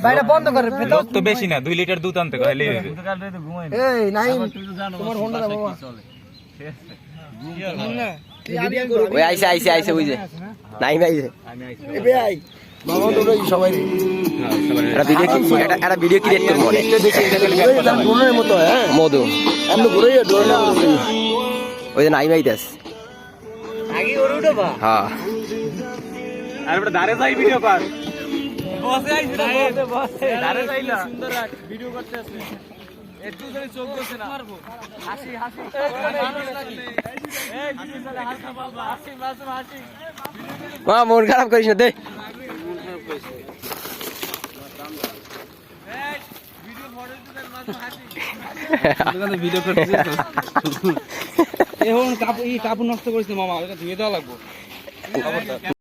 বাইরে বন্ধ করে তো বেশি না 2 লিটার দুধ আনতে কইলে এই নাই তোমার হোন্ডা দাও বাবা ওই আইছে ওই যে নাই আইছে এ ভাই মামা তো সবাই একটা ভিডিও ক্রিয়েট করবো ড্রোনের মতো হ্যাঁ মধু এমন ঘুরে ড্রোনের ওই যে নাই আইতাস আগে ওরে উঠবা হ্যাঁ আর বড় দাঁড়ে যাই ভিডিও কর বসে আইছে বসে দাঁড়ে যাইলা সুন্দর ভিডিও করতে আছে একটু ধরে চোখ বসে না মারবো হাসি মানুষ লাগলে এই ভিডিও চলে হাসা বাবা হাসি মাসুম হাসি মা মন খারাপ করিস না দে ভিডিও মডেল তোদের মাসুম হাসি ভিডিও করতেছিস এখন কাপড় নষ্ট করেছে মামা এটা ধুয়ে দেওয়া লাগবে